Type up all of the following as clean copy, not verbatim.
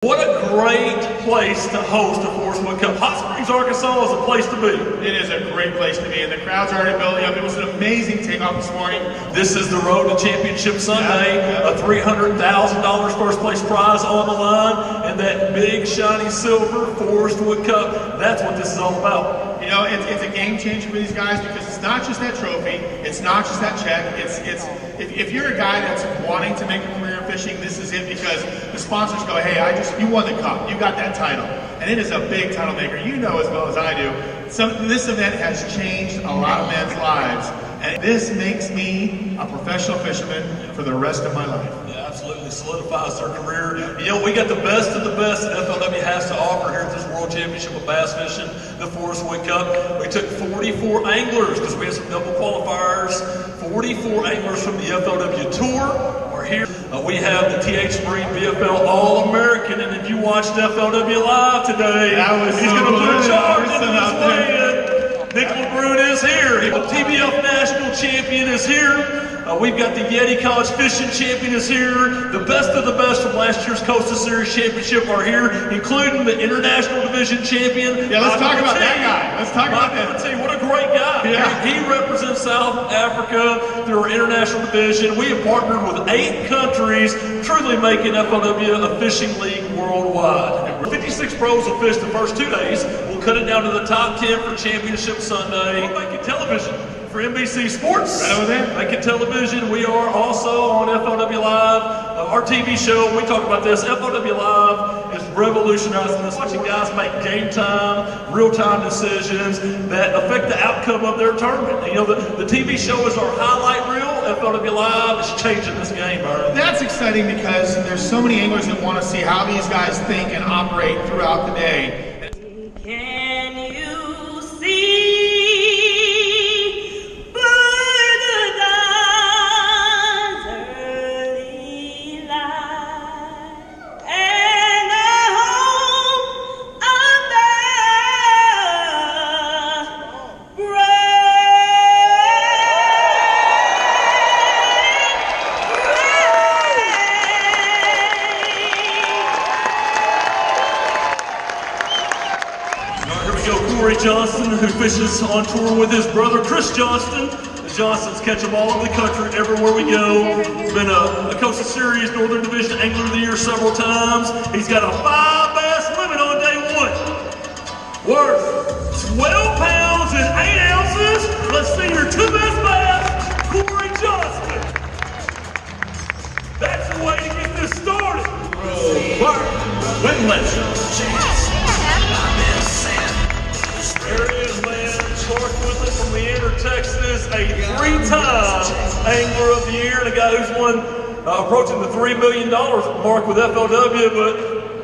What a great place to host a Forrest Wood Cup. Hot Springs, Arkansas is a place to be. It is a great place to be, and the crowd's already building up. It was an amazing takeoff this morning. This is the road to Championship Sunday. A $300,000 first place prize on the line, and that big shiny silver Forrest Wood Cup. That's what this is all about. You know, it's a game changer for these guys because it's not just that trophy, it's not just that check. If you're a guy that's wanting to make a career in fishing, this is it, because the sponsors go, hey, you won the cup, you got that title, and it is a big title maker. You know as well as I do. This event has changed a lot of men's lives, and this makes me a professional fisherman for the rest of my life. Yeah, absolutely solidifies their career. You know, we got the best of the best that FLW has to offer here at this World Championship of Bass Fishing, the Forrest Wood Cup. We took 44 anglers because we had some double qualifiers. 44 anglers from the FLW Tour are here. We have the TH Marine BFL All-American, and if you watched FLW Live today, he's going to put a charge into this weigh-in. Nick LeBrun is here. The TBF National Champion is here. We've got the Yeti College Fishing Champion is here. The best of the best from last year's Coastal Series Championship are here, including the International Division Champion. Yeah, let's talk about that guy. Let's talk about that. What a great guy. Yeah. He represents South Africa through our International Division. We have partnered with 8 countries, truly making FLW a fishing league worldwide. 56 pros will fish the first 2 days. We'll cut it down to the top 10 for Championship Sunday. We're making television for NBC Sports. Right over there. Making television. We are also on FLW Live, our TV show. We talk about this. FLW Live is revolutionizing this. Watching guys make game time, real-time decisions that affect the outcome of their tournament. You know, the TV show is our highlight reel. FLW Live is changing this game, Byron. That's exciting because there's so many anglers that want to see how these guys think and operate throughout the day. Can you see? Johnston, who fishes on tour with his brother Chris Johnston. The Johnsons catch them all over the country, everywhere we go. He's been a Coastal Series Northern Division Angler of the Year several times. He's got a 5 bass limit on day 1, worth 12 pounds and 8 ounces. Let's see your 2 best bass, Corey Johnston. That's the way to get this started. Windlass. There he is, man. Forrest Wood Cup from Leander, Texas, a 3-time Angler of the Year, and a guy who's won approaching the $3 million mark with FLW,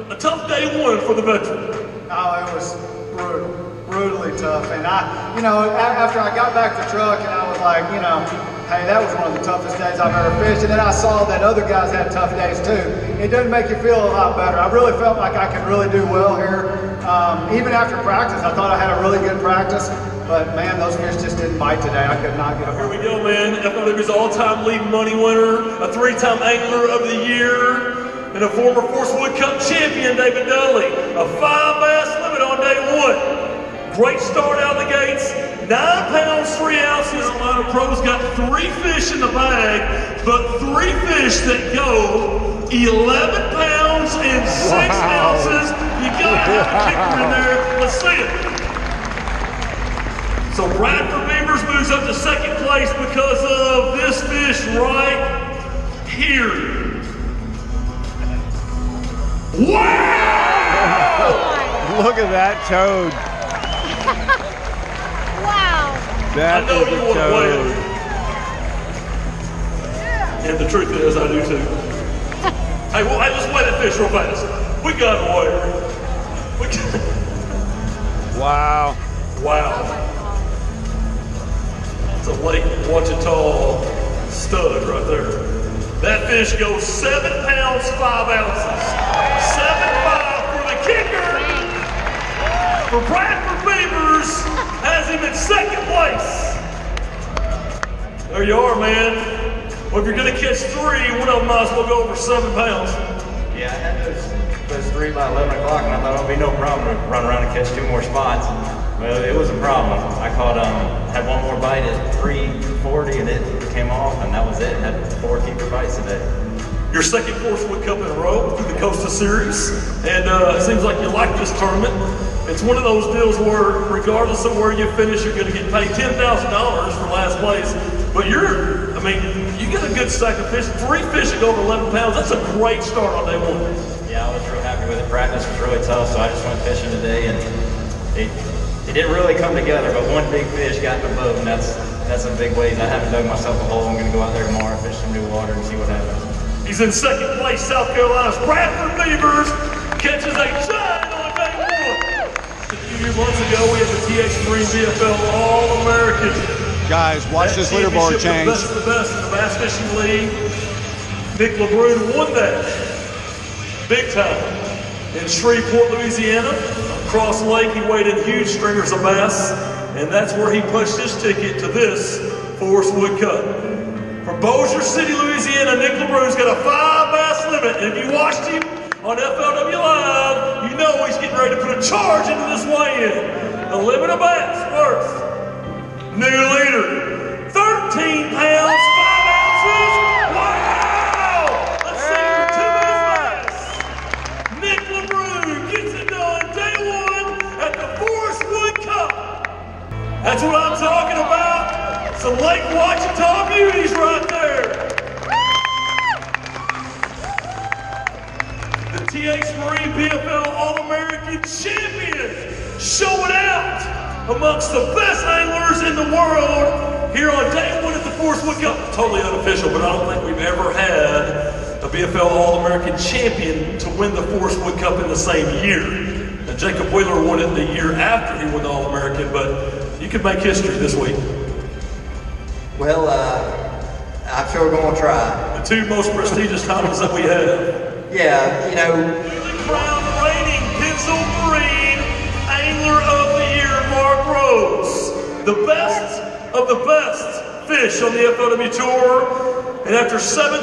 but a tough day 1 for the veteran. Oh, it was brutally tough. And after I got back to truck, and I was like, hey, that was one of the toughest days I've ever fished. And then I saw that other guys had tough days too. It doesn't make you feel a lot better. I really felt like I could really do well here. Even after practice, I thought I had a really good practice. But man, those fish just didn't bite today. I could not get them. Here we go, man. FLW's all-time lead money winner, a 3-time Angler of the Year, and a former Forrest Wood Cup champion, David Dudley. A 5 bass limit on day 1. Great start out of the gates. 9 pounds, 3 ounces. A lot of pros got 3 fish in the bag, but 3 fish that go 11 pounds and 6 ounces. You gotta have a kicker in there. Let's see it. So Bradford Beavers moves up to 2nd place because of this fish right here. Wow! Look at that toad. Wow. That I know is you a want to toad. weigh it. And the truth is, I do too. Hey, let's weigh that fish real fast. We got to weigh her. Wow. Wow. It's a Lake Ouachita stud right there. That fish goes 7 pounds, 5 ounces. 7.5 for the kicker. For Bradford Beavers, has him in 2nd place. There you are, man. Well, if you're gonna catch 3, one of them might as well go over 7 pounds. Yeah, and those was 3 by 11 o'clock, and I thought it would be no problem to run around and catch 2 more spots. Well, it was a problem. I caught, had one more bite at 3:40, and it came off, and that was it. Had 4 keeper bites today. Your second Forrest Wood Cup in a row through the Coastal Series, and it seems like you like this tournament. It's one of those deals where, regardless of where you finish, you're going to get paid $10,000 for last place. But I mean, you get a good stack of fish. 3 fish that go over 11 pounds. That's a great start on day 1. Yeah, I was real happy with it. Practice was really tough, so I just went fishing today, and it didn't really come together. But one big fish got in the boat, and that's a big ways. I haven't dug myself a hole. I'm going to go out there tomorrow, fish some new water, and see what happens. He's in second place. South Carolina's Bradford Beavers catches a giant on day 1. A few months ago, we had the TH Marine BFL All-American. Guys, watch this leaderboard change. The best of the best in the Bass Fishing League. Nick LeBrun won that big time in Shreveport, Louisiana. Across the lake, he weighed in huge stringers of bass, and that's where he punched his ticket to this Forrest Wood Cup. From Bossier City, Louisiana, Nick LeBrun's got a 5 bass limit, and if you watched him on FLW Live, you know he's getting ready to put a charge into this weigh-in. A limit of bass worth. New leader, 13 pounds, 5 ounces. Wow! Let's see your 2 minute bass. Nick LeBrun gets it done day 1 at the Forrest Wood Cup. That's what I'm talking about. Some Lake Ouachita beauties right there. The TH Marine BFL All-American Champion showing out amongst the best anglers in the world here on day 1 at the Forrest Wood Cup. Totally unofficial, but I don't think we've ever had a BFL All-American Champion to win the Forrest Wood Cup in the same year. Now, Jacob Wheeler won it the year after he won the All-American, but you could make history this week. Well, I'm sure we're going to try. The 2 most prestigious titles that we have. Yeah, you know. Crown reigning Pennzoil Marine Angler of the Year, Mark Rose. The best of the best fish on the FLW Tour. And after 7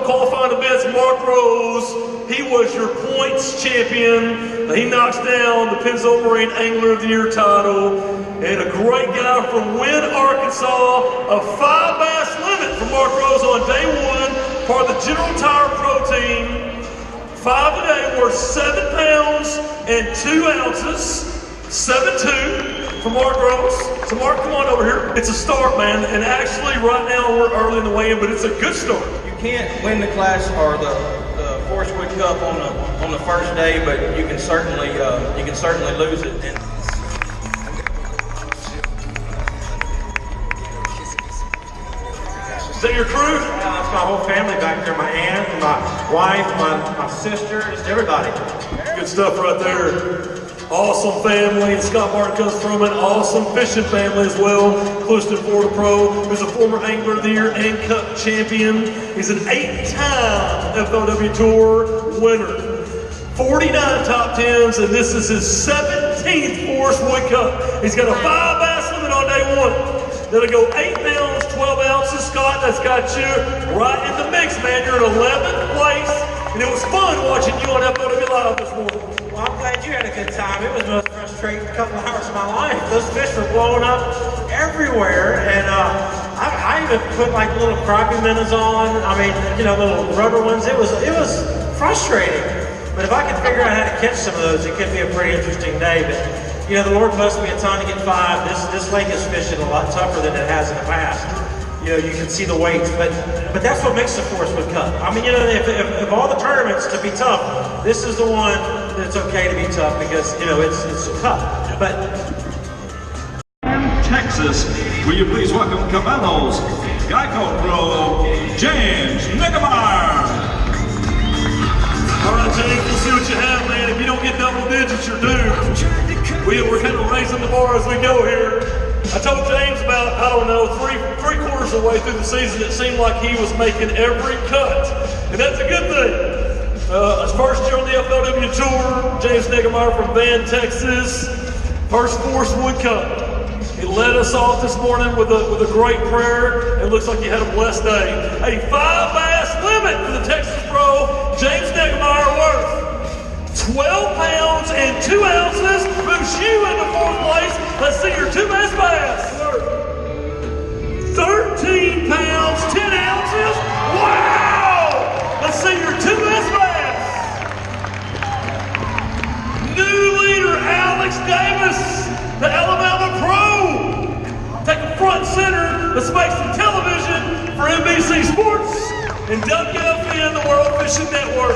qualifying events, Mark Rose, he was your points champion. He knocks down the Pennzoil Marine Angler of the Year title. And a great guy from Wynne, Arkansas, a 5 bass limit for Mark Rose on day 1, part of the General Tire Pro Team. 5 today worth 7 pounds and 2 ounces. 7-2 for Mark Rose. So Mark, come on over here. It's a start, man. And actually, right now we're early in the weigh-in, but it's a good start. You can't win the class or the Forrest Wood Cup on the first day, but you can certainly lose it. And Is that your crew? that's my whole family back there. My aunt, my wife, my sister, just everybody. Good stuff right there. Awesome family. And Scott Martin comes from an awesome fishing family as well. Clewiston, Florida Pro, who's a former Angler of the Year and Cup champion. He's an 8-time FLW Tour winner. 49 top 10s, and this is his 17th Forrest Wood Cup. He's got a 5 bass limit on day 1. That'll go 8 pounds, 12 ounces. Scott, that's got you right in the mix, man. You're in 11th place, and it was fun watching you on FLW Live this morning. Well, I'm glad you had a good time. It was the most frustrating couple hours of my life. Those fish were blowing up everywhere, and I even put like little crappie minnows on. I mean, you know, little rubber ones. It was frustrating. But if I could figure out how to catch some of those, it could be a pretty interesting day. But you know, the Lord blessed me a ton to get 5. This lake is fishing a lot tougher than it has in the past. You know, you can see the weights, but that's what makes the Forrest Wood Cup. I mean, you know, if all the tournaments to be tough, this is the one that's okay to be tough because, you know, it's a cup. But Texas, will you please welcome Caballo's Geico Pro, James Niggemeyer. All right, James, we'll see what you have, man. If you don't get double digits, you're doomed. We're kind of raising the bar as we go here. I told James about, I don't know, three quarters of the way through the season, it seemed like he was making every cut. And that's a good thing. His first year on the FLW Tour, James Niggemeyer from Van, Texas. First Forrest Wood Cup. He led us off this morning with a great prayer. It looks like he had a blessed day. A 5 bass limit for the Texas Pro, James Niggemeyer, worth 12 pounds and 2 ounces moves you into 4th place. Let's see your 2 best bass. 13 pounds, 10 ounces. Wow! Let's see your 2 best bass. New leader, Alex Davis, the Alabama Pro. Take a front center. Let's make some television for NBC Sports and WFN, the World Fishing Network.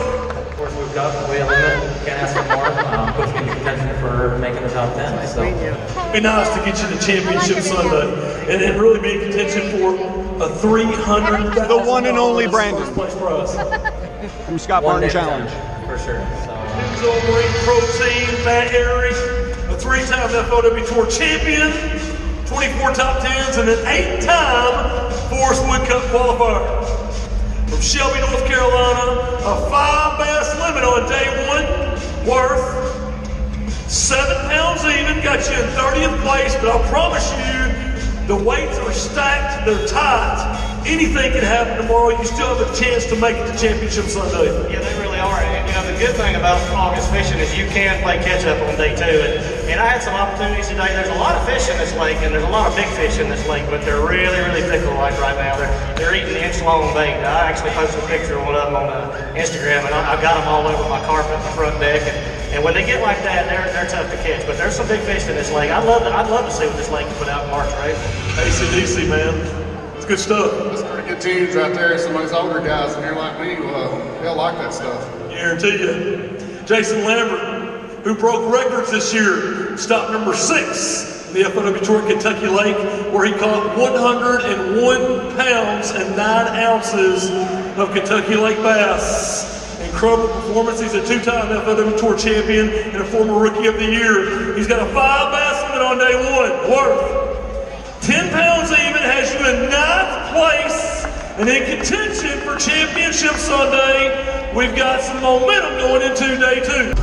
Forrest Wood Cup, way of limit. Can't ask for more. Puts me in contention for making the top 10. So. It'd be nice to get you the championship Sunday and really be in contention for a $300,000 The one and only Brandon. first place prize. From Scott Martin Challenge. For sure. So, Enzo Marine Protein, Matt Airy, a 3-time FOW Tour champion, 24 top 10s, and an 8-time Forrest Wood Cup qualifier. From Shelby, North Carolina, a 5 bass limit on day 1, worth 7 pounds even, got you in 30th place, but I promise you, the weights are stacked, they're tight. Anything can happen tomorrow, you still have a chance to make it to Championship Sunday. Yeah, they really are. And, you know, the good thing about August fishing is you can play catch up on day 2. And I had some opportunities today. There's a lot of fish in this lake, and there's a lot of big fish in this lake, but they're really, really fickle like right now. They're eating inch-long bait. I actually posted a picture of one of them on Instagram, and I've got them all over my carpet on the front deck. And when they get like that, they're tough to catch. But there's some big fish in this lake. I'd love to see what this lake can put out in March, right? ACDC, man. It's good stuff. That's pretty good teams right there. Some of these older guys in here like me, they'll like that stuff. Guarantee you. Jason Lambert, who broke records this year, stopped number 6 in the FOW Tour at Kentucky Lake, where he caught 101 pounds and 9 ounces of Kentucky Lake bass. Incredible performance. He's a 2-time FOW Tour champion and a former Rookie of the Year. He's got a 5 bass limit on day 1, worth 10 pounds even, has you in 9th place and in contention for Championship Sunday. We've got some momentum going into day 2.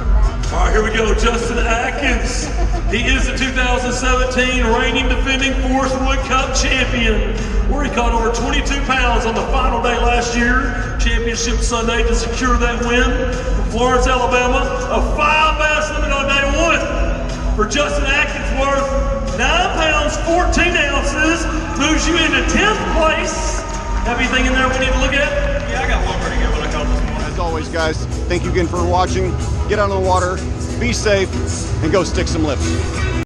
All right, here we go. Justin Atkins. He is the 2017 reigning defending Forrest Wood Cup champion, where he caught over 22 pounds on the final day last year, Championship Sunday, to secure that win. From Florence, Alabama, a 5 bass limit on day 1 for Justin Atkins, worth 9 pounds, 14 ounces, moves you into 10th place. Have anything in there we need to look at? Yeah, I got one pretty good one I caught this morning. As always, guys, thank you again for watching. Get out on the water, be safe, and go stick some lips.